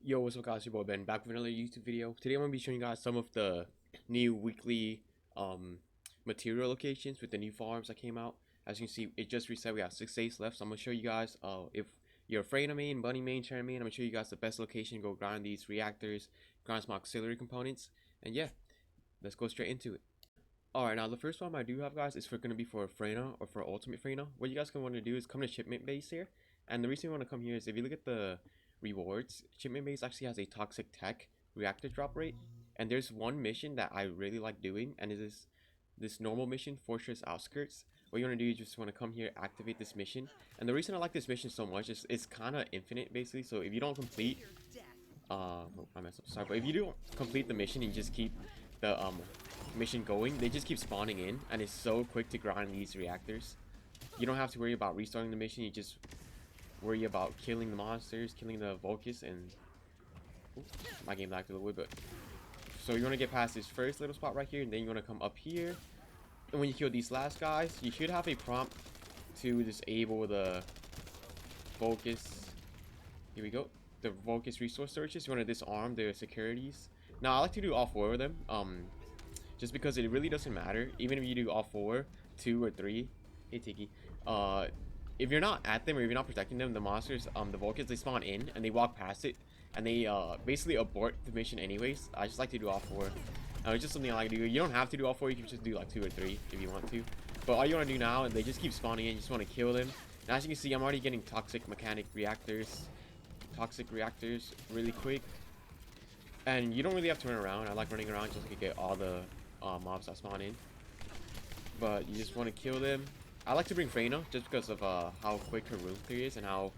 Yo, what's up guys, your boy Ben, back with another YouTube video. Today I'm going to be showing you guys some of the new weekly material locations with the new farms that came out. As you can see, it just reset. We have 6 days left, so I'm going to show you guys if you're a Freyna main, Bunny main, Sharen main, I'm going to show you guys the best location to go grind these reactors, grind some auxiliary components, and yeah, let's go straight into it. Alright, now the first farm I do have, guys, is going to be for Freyna or for Ultimate Freyna. What you guys going to want to do is come to shipment base here, and the reason you want to come here is if you look at the rewards, shipment base actually has a toxic tech reactor drop rate, and there's one mission that I really like doing, and it is this normal mission, Fortress Outskirts. What you want to do is just want to come here, activate this mission, and the reason I like this mission so much is it's kind of infinite basically. So if you don't complete oh, I messed up, sorry, but if you don't complete the mission and you just keep the mission going, they just keep spawning in, and it's so quick to grind these reactors. You don't have to worry about restarting the mission, you just worry about killing the monsters, killing the Volcus, and oops, my game lagged a little bit, but so you want to get past this first little spot right here, and then you want to come up here, and when you kill these last guys, you should have a prompt to disable the Volcus. Here we go, the Volcus resource searches. You want to disarm their securities. Now I like to do all 4 of them, just because it really doesn't matter, even if you do all 4, 2 or 3. Hey Tiki, if you're not at them or if you're not protecting them, the monsters, the Volcans, they spawn in and they walk past it, and they basically abort the mission anyways. I just like to do all 4. It's just something I like to do. You don't have to do all 4, you can just do like 2 or 3 if you want to, but all you want to do now, they just keep spawning in, you just want to kill them. And as you can see, I'm already getting toxic reactors really quick, and you don't really have to run around. I like running around just to get all the mobs that spawn in, but you just want to kill them. I like to bring Freyna just because of how quick her room clear is and how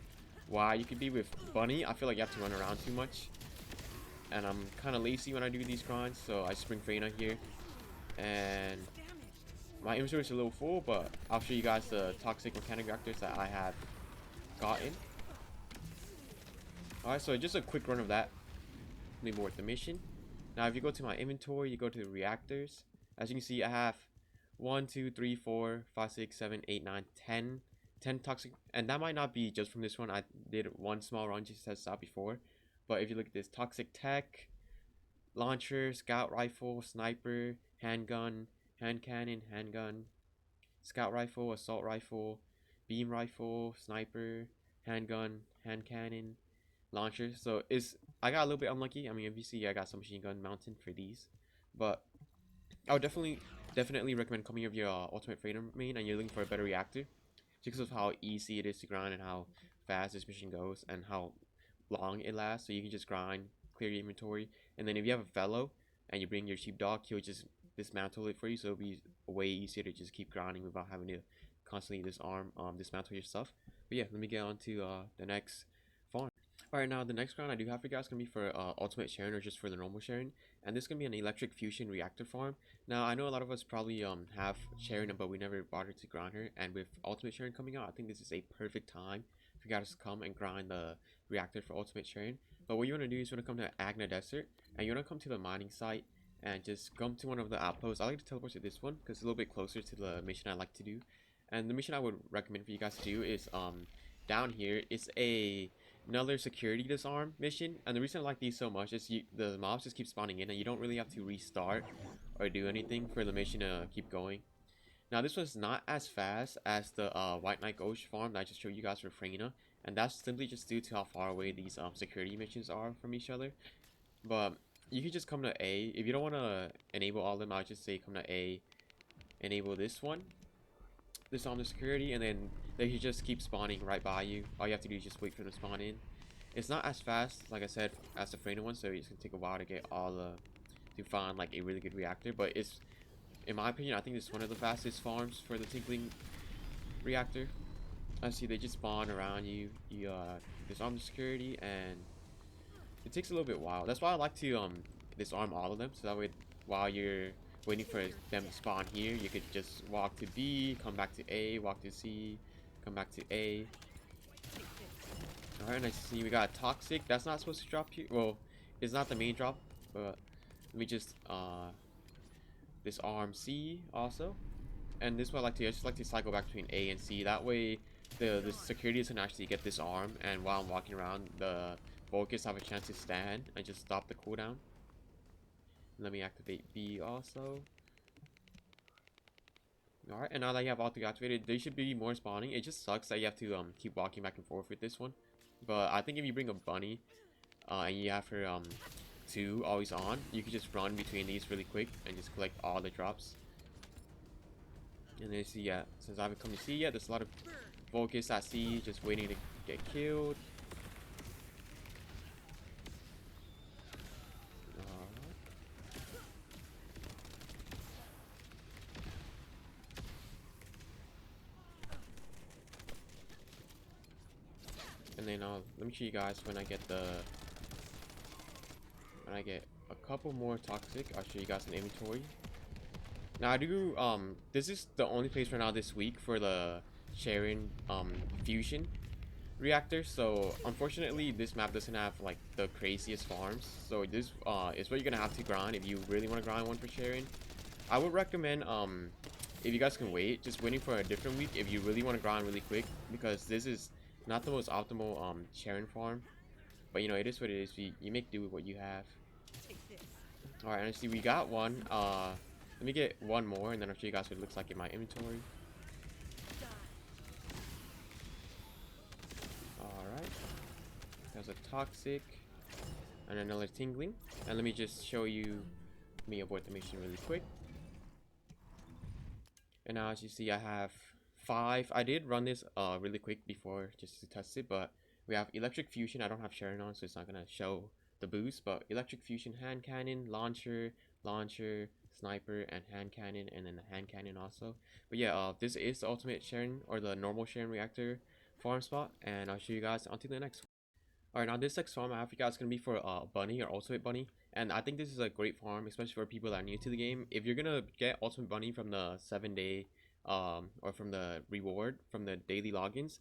wide you can be. With Bunny, I feel like you have to run around too much, and I'm kind of lazy when I do these grinds, so I just bring Freyna here. And my inventory is a little full, but I'll show you guys the toxic mechanic reactors that I have gotten. Alright, so just a quick run of that. Let me abort the mission. Now if you go to my inventory, you go to the reactors. As you can see, I have 1, 2, 3, 4, 5, 6, 7, 8, 9, 10 toxic, and that might not be just from this one. I did one small run just to test out before, but if you look at this, toxic tech, launcher, scout rifle, sniper, handgun, hand cannon, handgun, scout rifle, assault rifle, beam rifle, sniper, handgun, hand cannon, launcher. So I got a little bit unlucky. I mean, if you see, I got some machine gun mounted for these, but I would definitely recommend coming with your Ultimate Freyna main and you're looking for a better reactor, just because of how easy it is to grind and how fast this mission goes and how long it lasts. So you can just grind, clear your inventory, and then if you have a fellow and you bring your sheepdog, he'll just dismantle it for you, so it'll be way easier to just keep grinding without having to constantly dismantle your stuff. But yeah, let me get on to the next farm. Alright, now the next ground I do have for you guys is going to be for Ultimate Sharen or just for the normal Sharen. And this is going to be an electric fusion reactor farm. Now, I know a lot of us probably have Sharen, but we never bothered to grind her. And with Ultimate Sharen coming out, I think this is a perfect time for you guys to come and grind the reactor for Ultimate Sharen. But what you want to do is you want to come to Agna Desert, and you want to come to the mining site and just come to one of the outposts. I like to teleport to this one because it's a little bit closer to the mission I like to do. And the mission I would recommend for you guys to do is down here. It's another security disarm mission, and the reason I like these so much is the mobs just keep spawning in and you don't really have to restart or do anything for the mission to keep going. Now this one's not as fast as the White Knight Ghost farm that I just showed you guys for Freyna, and that's simply just due to how far away these security missions are from each other. But you can just come to A. If you don't want to enable all of them, I'll just say come to A, enable this one, disarm the security, and then they should just keep spawning right by you. All you have to do is just wait for them to spawn in. It's not as fast, like I said, as the Freyna one, so it's gonna take a while to get all to find like a really good reactor. But it's, in my opinion, I think it's one of the fastest farms for the Tinkling Reactor. I see they just spawn around you. You disarm the security, and it takes a little bit while. That's why I like to disarm all of them, so that way while you're waiting for them to spawn here, you could just walk to B, come back to A, walk to C, come back to A. Alright, nice to see we got a toxic. That's not supposed to drop here. Well, it's not the main drop, but let me just disarm C also. And this is what I just like to cycle back between A and C. That way the security can actually get disarmed, and while I'm walking around, the focus have a chance to stand and just stop the cooldown. Let me activate B also. Alright, and now that you have all three activated, they should be more spawning. It just sucks that you have to keep walking back and forth with this one. But I think if you bring a bunny and you have her 2 always on, you can just run between these really quick and just collect all the drops. And then you see, yeah, since I haven't come to C yet, there's a lot of focus at C just waiting to get killed. And then let me show you guys when I get a couple more toxic. I'll show you guys an inventory. Now I do this is the only place right now this week for the Sharen fusion reactor. So unfortunately this map doesn't have like the craziest farms. So this is what you're gonna have to grind if you really want to grind one for Sharen. I would recommend if you guys can wait, just waiting for a different week if you really want to grind really quick, because this is not the most optimal Sharen farm, but you know, it is what it is. You make do with what you have. Alright, and see we got one. Let me get one more and then I'll show you guys what it looks like in my inventory. Alright, there's a toxic and another tingling, and let me just show you me abort the mission really quick. And now as you see I have 5. I did run this really quick before just to test it, but we have electric fusion. I don't have Sharen on, so it's not gonna show the boost, but electric fusion, hand cannon, launcher, sniper, and hand cannon, and then the hand cannon also. But yeah, this is the ultimate Sharen, or the normal Sharen reactor farm spot, and I'll show you guys onto the next one. Alright, now this next farm I have for you guys is gonna be for bunny or ultimate bunny, and I think this is a great farm, especially for people that are new to the game. If you're gonna get ultimate bunny from the 7-day or from the reward from the daily logins,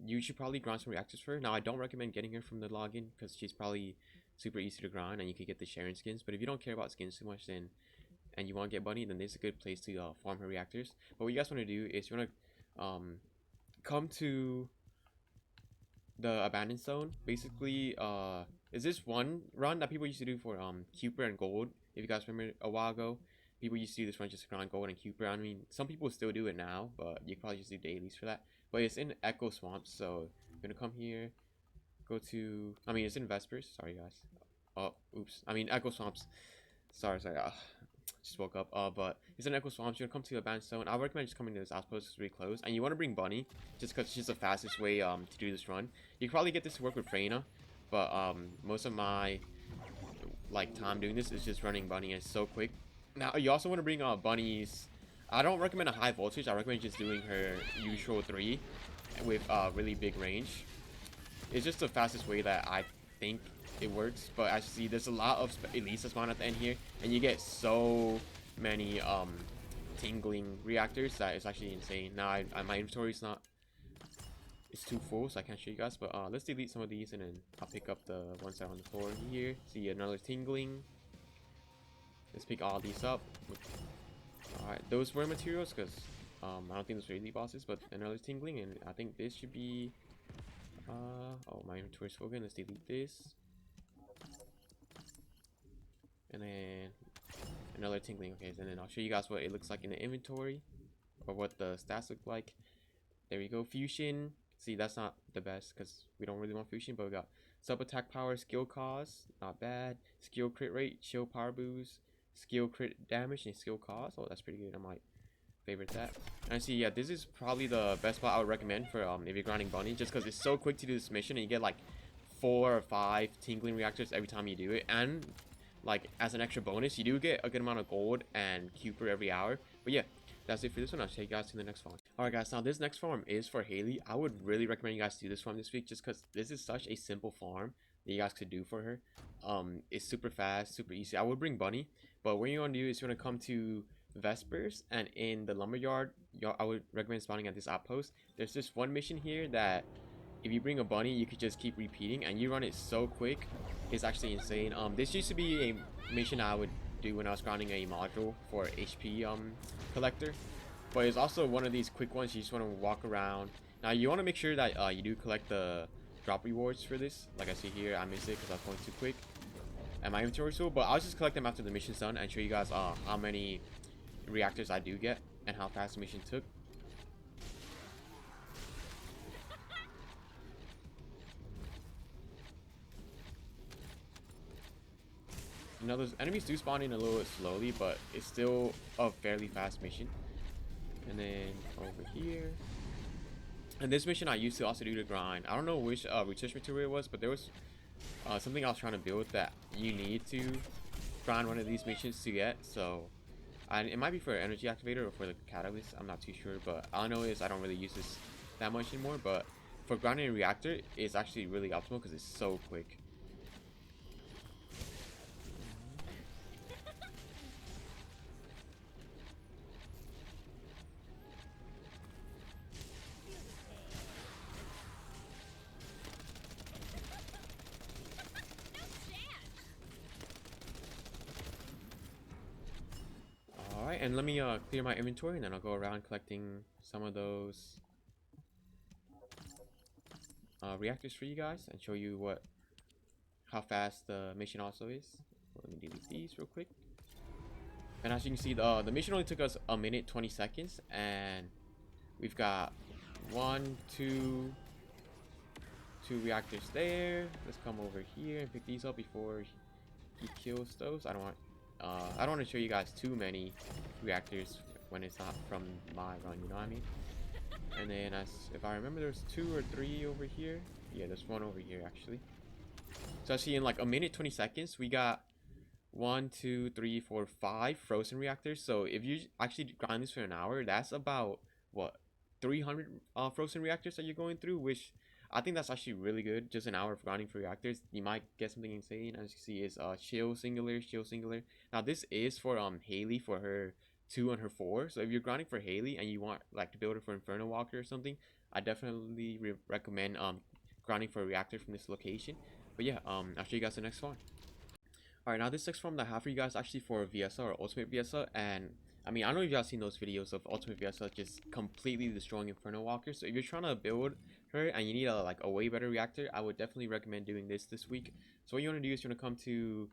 you should probably grind some reactors for her. Now I don't recommend getting her from the login because she's probably super easy to grind and you could get the Sharen skins, but if you don't care about skins too much then and you want to get bunny, then this is a good place to farm her reactors. But what you guys want to do is you want to come to the abandoned zone. Basically is this one run that people used to do for Cooper and gold. If you guys remember a while ago, people used to do this run just to grind gold and Cooper. I mean, some people still do it now, but you can probably just do dailies for that. But it's in Echo Swamps, so I'm gonna come here, go to, I mean, it's in Vespers. Sorry guys. Oh, oops. I mean Echo Swamps. Sorry. Just woke up. But it's in Echo Swamps. You're gonna come to Abandoned Zone. I would recommend just coming to this outpost. It's really close, and you want to bring Bunny just because she's the fastest way to do this run. You can probably get this to work with Freyna, but most of my time doing this is just running Bunny, and it's so quick. Now you also want to bring bunnies. I don't recommend a high voltage. I recommend just doing her usual 3 with really big range. It's just the fastest way that I think it works. But as you see, there's a lot of elites that spawn at the end here, and you get so many tingling reactors that it's actually insane. Now my inventory is not, it's too full, so I can't show you guys. But let's delete some of these and then I'll pick up the ones that are on the floor here. See another tingling. Let's pick all these up. Alright, those were materials because I don't think those are elite bosses, but another tingling, and I think this should be oh, my inventory is full again. Let's delete this. And then another tingling. Okay, and then I'll show you guys what it looks like in the inventory, or what the stats look like. There we go. Fusion. See, that's not the best because we don't really want fusion, but we got sub attack power, skill cost, not bad. Skill crit rate, shield power boost, skill crit damage, and skill cost. Oh, that's pretty good. I might favorite that. And see, yeah, this is probably the best spot I would recommend for if you're grinding bunny, just because it's so quick to do this mission, and you get like 4 or 5 tingling reactors every time you do it, and like as an extra bonus, you do get a good amount of gold and Cooper every hour. But yeah, that's it for this one. I'll take you guys to the next farm. Alright guys, now this next farm is for Hailey. I would really recommend you guys do this farm this week, just because this is such a simple farm that you guys could do for her. It's super fast, super easy. I would bring bunny, but what you want to do is you want to come to Vespers, and in the lumberyard, I would recommend spawning at this outpost. There's this one mission here that if you bring a bunny, you could just keep repeating, and you run it so quick, it's actually insane. This used to be a mission I would do when I was grinding a module for HP collector, but it's also one of these quick ones. You just want to walk around. Now you want to make sure that you do collect the drop rewards for this. Like I see here, I missed it because I was going too quick. And my inventory is full, but I'll just collect them after the mission's done and show you guys how many reactors I do get and how fast the mission took. You know, those enemies do spawn in a little bit slowly, but it's still a fairly fast mission. And then over here. And this mission I used to also do the grind. I don't know which research material it was, but there was something I was trying to build that you need to grind one of these missions to get. So it might be for an energy activator or for the catalyst. I'm not too sure, but all I know is I don't really use this that much anymore. But for grinding a reactor, it's actually really optimal because it's so quick. Alright, and let me clear my inventory and then I'll go around collecting some of those reactors for you guys and show you how fast the mission also is. So let me delete these real quick. And as you can see, the mission only took us 1 minute 20 seconds, and we've got two reactors there. Let's come over here and pick these up before he kills those. I don't want to show you guys too many reactors when it's not from my run, you know what I mean? And then if I remember, there's 2 or 3 over here. Yeah, there's 1 over here actually. So I see in like 1 minute 20 seconds we got 1, 2, 3, 4, 5 frozen reactors. So if you actually grind this for an hour, that's about what, 300 frozen reactors that you're going through, which I think that's actually really good. Just an hour of grinding for reactors. You might get something insane. As you see, is chill singular. Now this is for Hailey for her 2 and her 4. So if you're grinding for Hailey and you want like to build her for Inferno Walker or something, I definitely recommend grinding for a reactor from this location. But yeah, I'll show you guys the next one. Alright, now this next form that I have for you guys actually for Viessa or Ultimate Viessa, and I mean, I don't know if you guys seen those videos of Ultimate Viessa just completely destroying Inferno Walker. So if you're trying to build her and you need a way better reactor, I would definitely recommend doing this week. So what you want to do is you want to come to,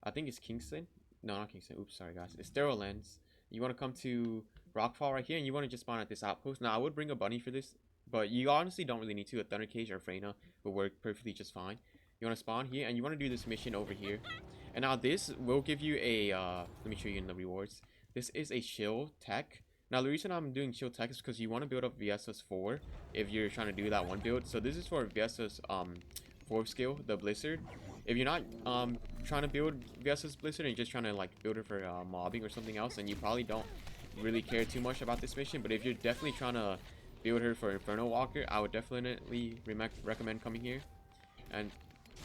I think it's Kingston. No, not Kingston. Oops, sorry guys. It's Sterile Lens. You want to come to Rockfall right here, and you want to just spawn at this outpost. Now I would bring a bunny for this, but you honestly don't really need to. A Thunder Cage or Freyna will work perfectly just fine. You want to spawn here, and you want to do this mission over here. And now this will give you a, let me show you in the rewards. This is a chill tech. Now the reason I'm doing chill tech is because you want to build up Viessa's 4 if you're trying to do that one build. So this is for Viessa's 4th skill, the Blizzard. If you're not trying to build Viessa's Blizzard and you're just trying to like build her for mobbing or something else, and you probably don't really care too much about this mission. But if you're definitely trying to build her for Inferno Walker, I would definitely recommend coming here. And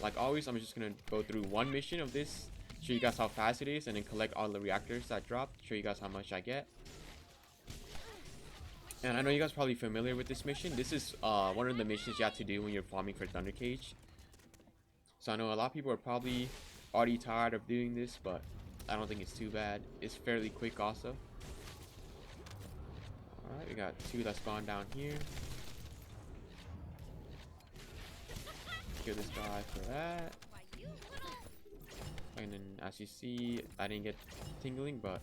like always, I'm just gonna go through one mission of this, show you guys how fast it is, and then collect all the reactors that drop, show you guys how much I get. And I know you guys are probably familiar with this mission. This is one of the missions you have to do when you're farming for Thunder Cage. So I know a lot of people are probably already tired of doing this, but I don't think it's too bad. It's fairly quick also. Alright, we got 2 that spawn down here. Kill this guy for that. And then as you see, I didn't get tingling, but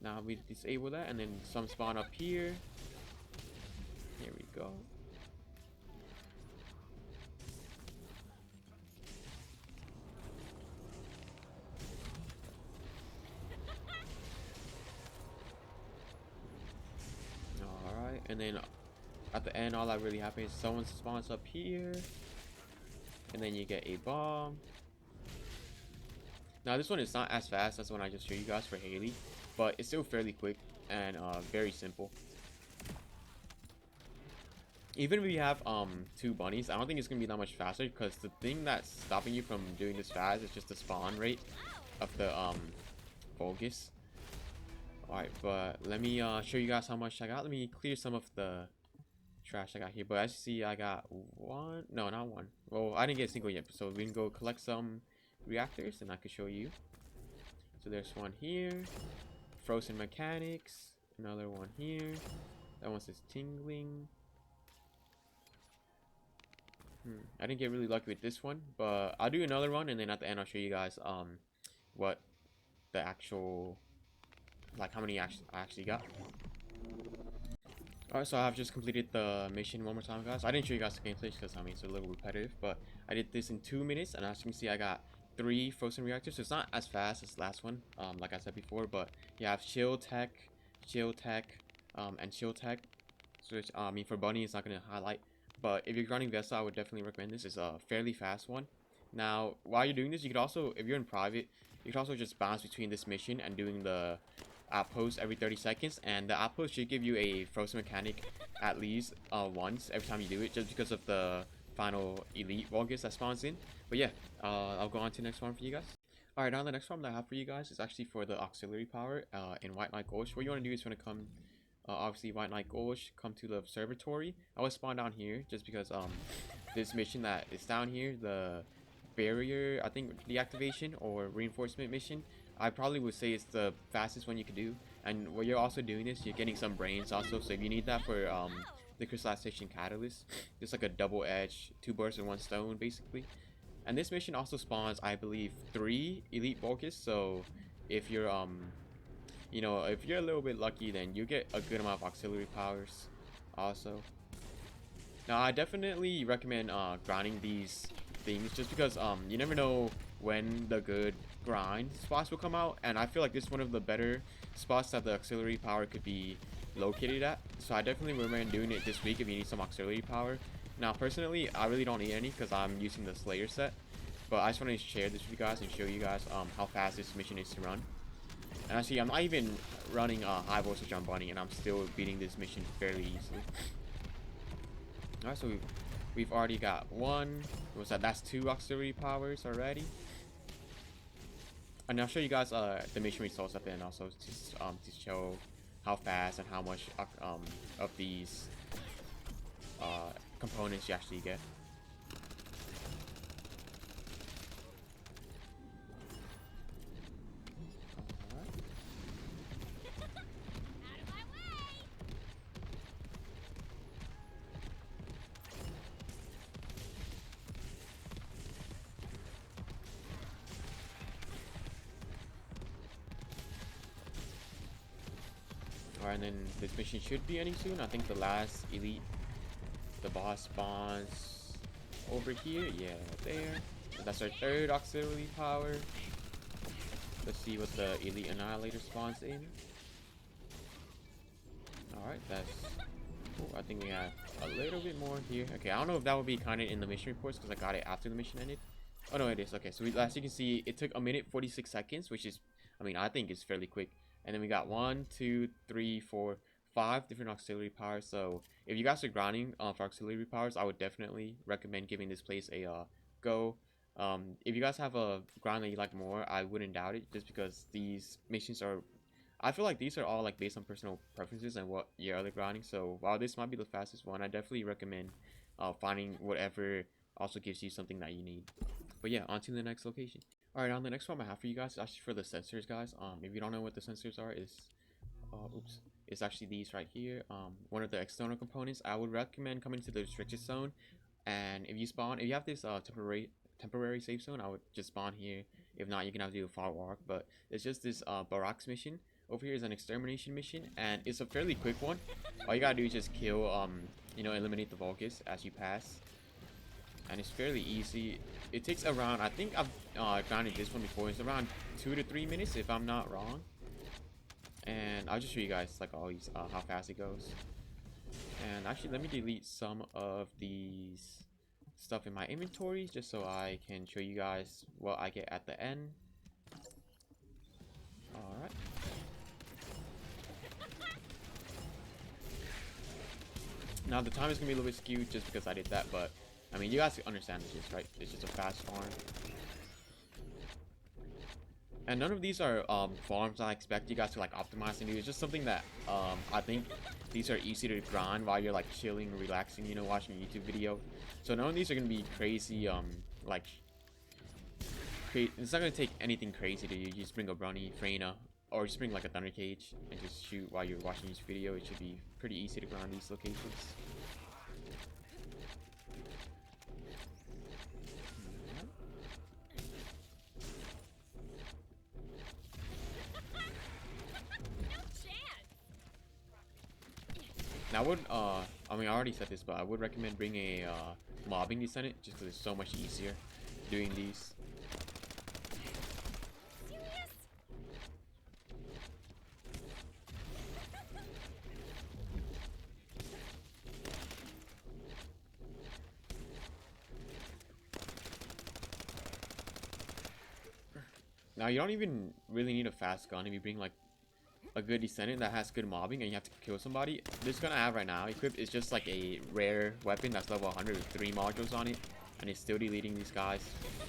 now we disable that, and then some spawn up here. Here we go. Alright, and then at the end, all that really happens is someone spawns up here, and then you get a bomb. Now this one is not as fast as the one I just showed you guys for Hailey, but it's still fairly quick and very simple. Even if you have 2 bunnies, I don't think it's gonna be that much faster, because the thing that's stopping you from doing this fast is just the spawn rate of the Vulgus. Alright, but let me show you guys how much I got. Let me clear some of the trash I got here. But as you see, I got 1, no, not 1. Well, I didn't get a single yet, so we can go collect some reactors and I can show you. So there's 1 here, frozen mechanics, another 1 here. That one says tingling. I didn't get really lucky with this one, but I'll do another one, and then at the end I'll show you guys what the actual, like, how many I actually got. Alright, so I've just completed the mission one more time, guys. I didn't show you guys the gameplay because, I mean, it's a little repetitive, but I did this in 2 minutes, and as you can see, I got 3 frozen reactors, so it's not as fast as the last one, like I said before, but you have shield tech, and shield tech, so which, I mean, for Bunny, it's not going to highlight, but if you're running Viessa, I would definitely recommend this. It's a fairly fast one. Now, while you're doing this, you could also, if you're in private, you could also just bounce between this mission and doing the outpost every 30 seconds, and the outpost should give you a frozen mechanic at least once every time you do it, just because of the final elite Vulgus that spawns in. But yeah, I'll go on to the next one for you guys. Alright, now the next one that I have for you guys is actually for the auxiliary power in White Knight Gulch. What you want to do is you want to come, obviously White Knight Gulch, come to the observatory. I will spawn down here just because this mission that is down here, the barrier, I think, deactivation or reinforcement mission, I probably would say it's the fastest one you could do. And while you're also doing this, you're getting some brains also, so if you need that for the crystallization catalyst, it's like a double edge, 2 birds with 1 stone basically. And this mission also spawns, I believe, 3 elite Vulgus, so if you're you know, if you're a little bit lucky, then you get a good amount of auxiliary powers also. Now I definitely recommend grinding these things, just because you never know when the good grind spots will come out, and I feel like this is one of the better spots that the auxiliary power could be located at, so I definitely recommend doing it this week if you need some auxiliary power. Now personally, I really don't need any because I'm using the Slayer set, but I just want to share this with you guys and show you guys how fast this mission is to run. And actually, I'm not even running high voltage on Bunny, and I'm still beating this mission fairly easily. Alright, so we've already got 1. What's that? That's 2 auxiliary powers already. And I'll show you guys the mission results at the end also, to show how fast and how much of these components you actually get. Alright, and then this mission should be ending soon. I think the last elite, the boss spawns over here. Yeah, there. So that's our 3rd auxiliary power. Let's see what the elite annihilator spawns in. Alright, that's cool. I think we have a little bit more here. Okay, I don't know if that would be counted in the mission reports because I got it after the mission ended. Oh no, it is. Okay, so as you can see, it took 1:46, which is, I mean, I think it's fairly quick. And then we got 1, 2, 3, 4, 5 different auxiliary powers. So if you guys are grinding for auxiliary powers, I would definitely recommend giving this place a go. If you guys have a grind that you like more, I wouldn't doubt it, just because these missions are, I feel like these are all like based on personal preferences and what you're other grinding. So while this might be the fastest one, I definitely recommend finding whatever also gives you something that you need. But yeah, on to the next location. Alright, on the next one I have for you guys is actually for the sensors, guys. If you don't know what the sensors are, it's actually these right here. One of the external components. I would recommend coming to the restricted zone, and if you have this temporary safe zone, I would just spawn here. If not, you can have to do a far walk. But it's just this barracks mission. Over here is an extermination mission, and it's a fairly quick one. All you gotta do is just kill, you know, eliminate the Vulgus as you pass. And it's fairly easy. It takes around, I think I've grinded this one before, it's around 2 to 3 minutes if I'm not wrong. And I'll just show you guys like always how fast it goes. And actually, let me delete some of these stuff in my inventory just so I can show you guys what I get at the end. Alright. Now the time is gonna be a little bit skewed just because I did that, but I mean, you guys understand this, right? It's just a fast farm. And none of these are farms I expect you guys to like optimize and do. It's just something that I think these are easy to grind while you're like chilling, relaxing, you know, watching a YouTube video. So none of these are gonna be crazy, it's not gonna take anything crazy to you. You just bring a Brony, Freyna, or just bring like a Thunder Cage and just shoot while you're watching each video. It should be pretty easy to grind these locations. I would, I mean, I already said this, but I would recommend bringing a mobbing Descendant just because it's so much easier doing these. Now, you don't even really need a fast gun if you bring, like, a good Descendant that has good mobbing and you have to kill somebody. This gun I have right now equipped is just like a rare weapon that's level 100 with 3 modules on it, and it's still deleting these guys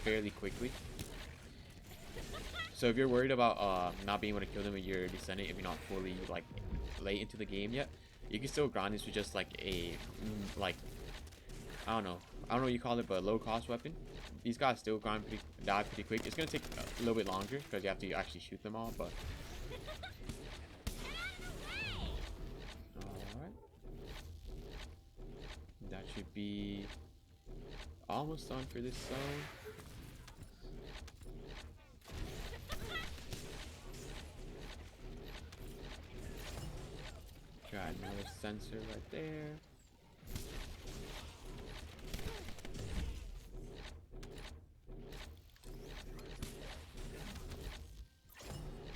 fairly quickly. So if you're worried about not being able to kill them with your Descendant if you're not fully like late into the game yet, you can still grind this with just like a like I don't know what you call it, but low cost weapon. These guys still die pretty quick. It's gonna take a little bit longer because you have to actually shoot them all, but that should be almost done for this zone. Got another sensor right there.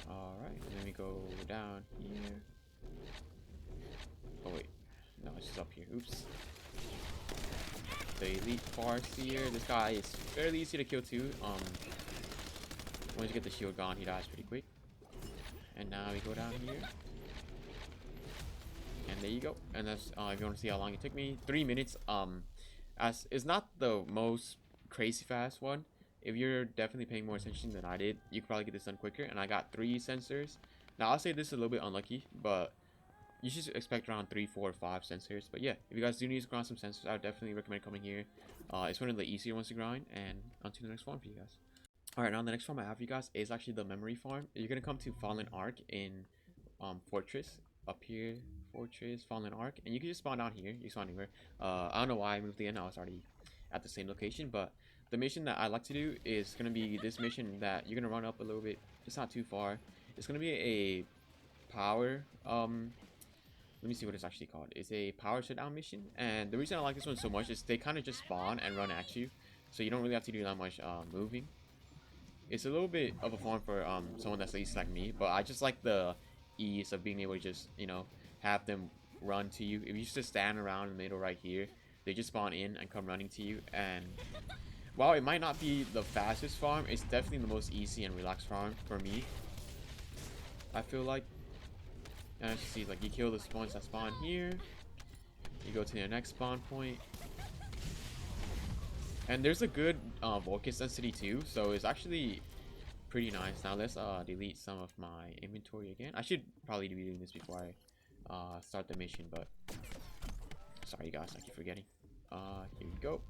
Alright, and then we go down here. Oh wait, no, it's just up here. Oops. The elite Farseer. This guy is fairly easy to kill too. Once you get the shield gone, he dies pretty quick. And now we go down here. And there you go. And that's if you want to see how long it took me, 3 minutes. As it's not the most crazy fast one. If you're definitely paying more attention than I did, you could probably get this done quicker. And I got 3 sensors. Now I'll say this is a little bit unlucky, but you should expect around 3, 4, 5 sensors. But yeah, if you guys do need to grind some sensors, I would definitely recommend coming here. It's one of the easier ones to grind. And on to the next farm for you guys. Alright, now the next farm I have for you guys is actually the memory farm. You're going to come to Fallen Ark in Fortress. Up here, Fortress, Fallen Ark. And you can just spawn down here. You can spawn anywhere. I don't know why I moved in. I was already at the same location. But the mission that I like to do is going to be this mission that you're going to run up a little bit. It's not too far. It's going to be a power... let me see what it's actually called. It's a power shutdown mission. And the reason I like this one so much is they kind of just spawn and run at you. So you don't really have to do that much moving. It's a little bit of a farm for someone that's lazy like me. But I just like the ease of being able to just, you know, have them run to you. If you just stand around in the middle right here, they just spawn in and come running to you. And while it might not be the fastest farm, it's definitely the most easy and relaxed farm for me, I feel like. And as you see, like, you kill the spawns that spawn here, you go to the next spawn point, and there's a good Volcus density too, so it's actually pretty nice. Now let's delete some of my inventory again. I should probably be doing this before I start the mission, but sorry guys, I keep forgetting. Here we go.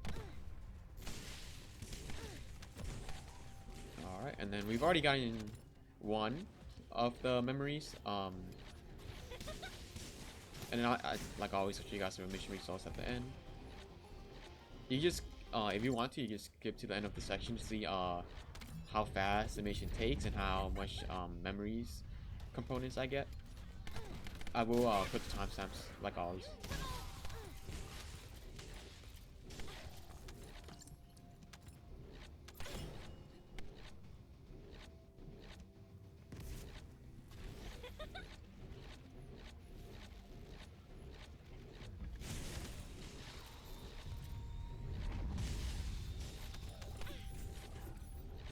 Alright, and then we've already gotten one of the memories. And then I like always show you guys the mission results at the end. You just if you want to, you just skip to the end of the section to see how fast the mission takes and how much memories components I get. I will put the timestamps like always.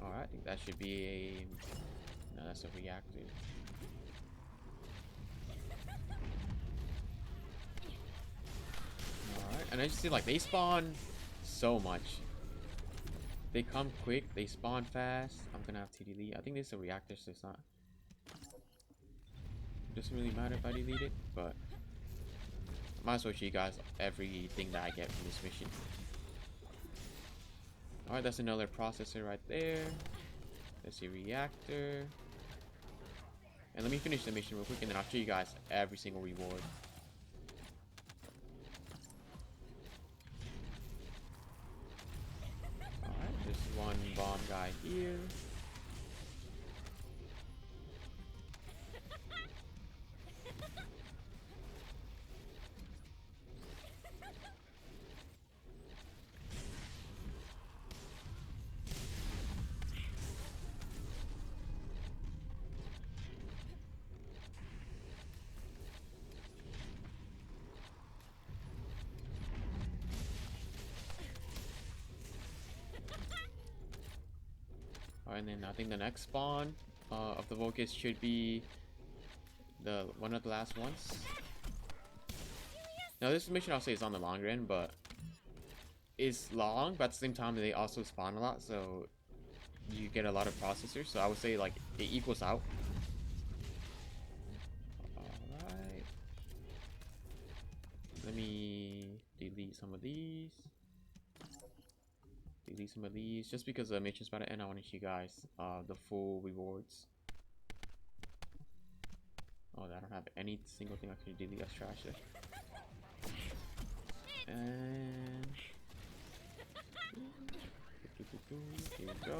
Alright, I think that should be a... No, that's a reactor. Alright, and I just see, like, they spawn so much. They come quick, they spawn fast. I'm gonna have to delete. I think this is a reactor, so it's not... It doesn't really matter if I delete it, but... I might as well show you guys everything that I get from this mission. Alright, that's another processor right there. That's a reactor. And let me finish the mission real quick, and then I'll show you guys every single reward. Alright, there's one bomb guy here. Alright, and then I think the next spawn of the Volcus should be the one of the last ones. Now this mission I'll say is on the longer end, but it's long, but at the same time they also spawn a lot, so you get a lot of processors. So I would say like it equals out. Alright. Let me delete some of these. Delete some of these just because the mission's about to end. I want to show you guys the full rewards. Oh, I don't have any single thing I can delete. That's trash there. And here we go.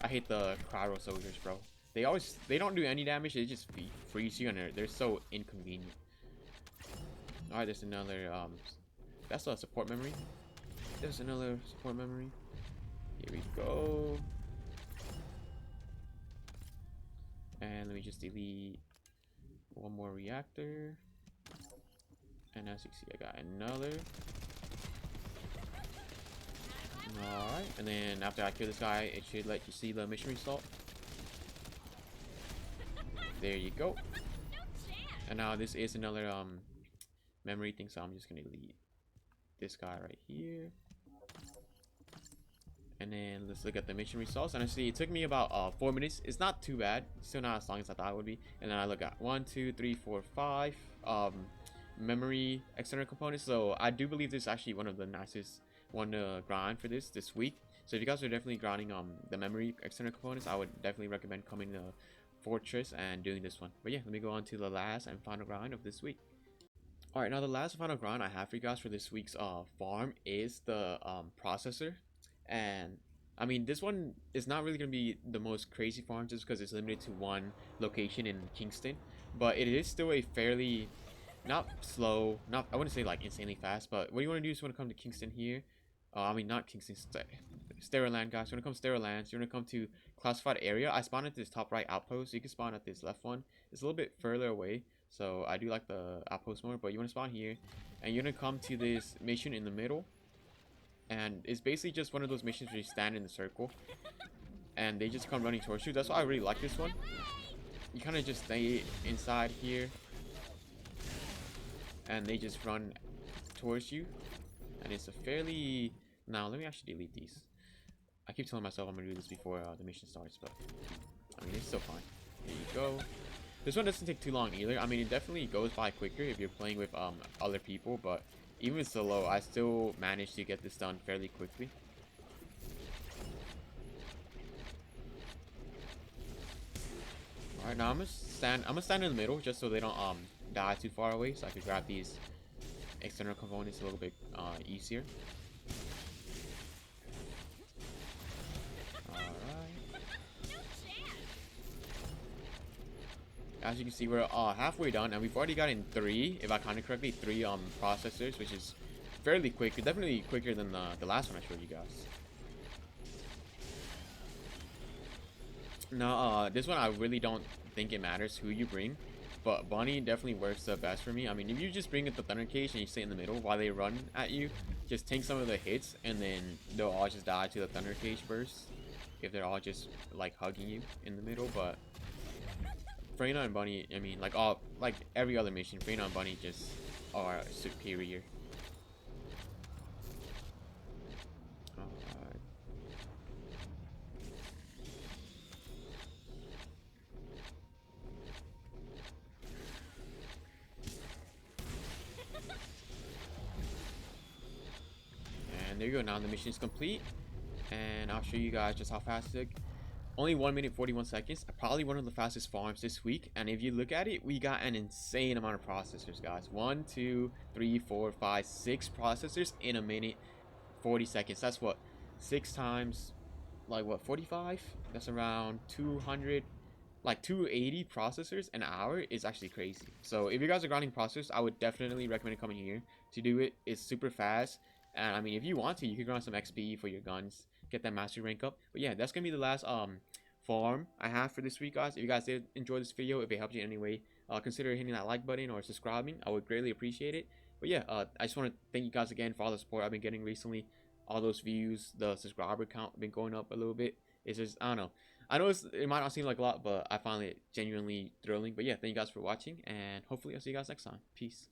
I hate the cryo soldiers, bro. They don't do any damage. They just freeze you, and they're so inconvenient. All right, there's another that's a support memory. There's another support memory. Here we go. And let me just delete one more reactor. And as you can see, I got another. Alright, and then after I kill this guy, it should let you see the mission result. There you go. And now this is another memory thing, so I'm just gonna delete this guy right here. And then let's look at the mission results. And I see it took me about 4 minutes. It's not too bad. Still not as long as I thought it would be. And then I look at 1, 2, 3, 4, 5 memory external components. So I do believe this is actually one of the nicest one to grind for this week. So if you guys are definitely grinding the memory external components, I would definitely recommend coming to Fortress and doing this one. But yeah, let me go on to the last and final grind of this week. Alright, now the last final grind I have for you guys for this week's farm is the processor. And I mean, this one is not really going to be the most crazy farm just because it's limited to one location in Kingston. But it is still a fairly, not slow, not, I wouldn't say like insanely fast, but what you want to do is you want to come to Kingston here. I mean, not Kingston, Sterilland, guys. You want to come to Sterilland, you want to come to classified area. I spawned at this top right outpost. So you can spawn at this left one. It's a little bit further away, so I do like the outpost more. But you want to spawn here, and you're going to come to this mission in the middle. And it's basically just one of those missions where you stand in the circle and they just come running towards you. That's why I really like this one. You kind of just stay inside here and they just run towards you. And it's a fairly... Now, let me actually delete these. I keep telling myself I'm going to do this before the mission starts, but I mean, it's still fine. There you go. This one doesn't take too long either. I mean, it definitely goes by quicker if you're playing with other people, but even solo, I still managed to get this done fairly quickly. Alright, now I'm gonna stand in the middle just so they don't die too far away, so I can grab these external components a little bit easier. As you can see, we're halfway done, and we've already gotten 3, if I counted correctly, 3 processors, which is fairly quick. Definitely quicker than the last one I showed you guys. Now, this one I really don't think it matters who you bring, but Bunny definitely works the best for me. I mean, if you just bring it the Thunder Cage and you stay in the middle while they run at you, just tank some of the hits, and then they'll all just die to the Thunder Cage burst if they're all just like hugging you in the middle. But Freyna and Bunny, I mean, like every other mission, Freyna and Bunny just are superior. And there you go. Now the mission is complete, and I'll show you guys just how fast it. Only 1 minute 41 seconds. Probably one of the fastest farms this week. And if you look at it, we got an insane amount of processors, guys. 1, 2, 3, 4, 5, 6 processors in a minute 40 seconds. That's what, 6 times, like what, 45? That's around 200, like 280 processors an hour is actually crazy. So if you guys are grinding processors, I would definitely recommend coming here to do it. It's super fast. And I mean, if you want to, you can grind some XP for your guns, get that mastery rank up. But yeah, that's gonna be the last farm I have for this week, guys. If you guys did enjoy this video, if it helped you in any way, consider hitting that like button or subscribing. I would greatly appreciate it. But yeah, I just want to thank you guys again for all the support I've been getting recently. all those views, the subscriber count been going up a little bit. It's just, I don't know. I know it might not seem like a lot, but I find it genuinely thrilling. But yeah, thank you guys for watching, and hopefully I'll see you guys next time. Peace.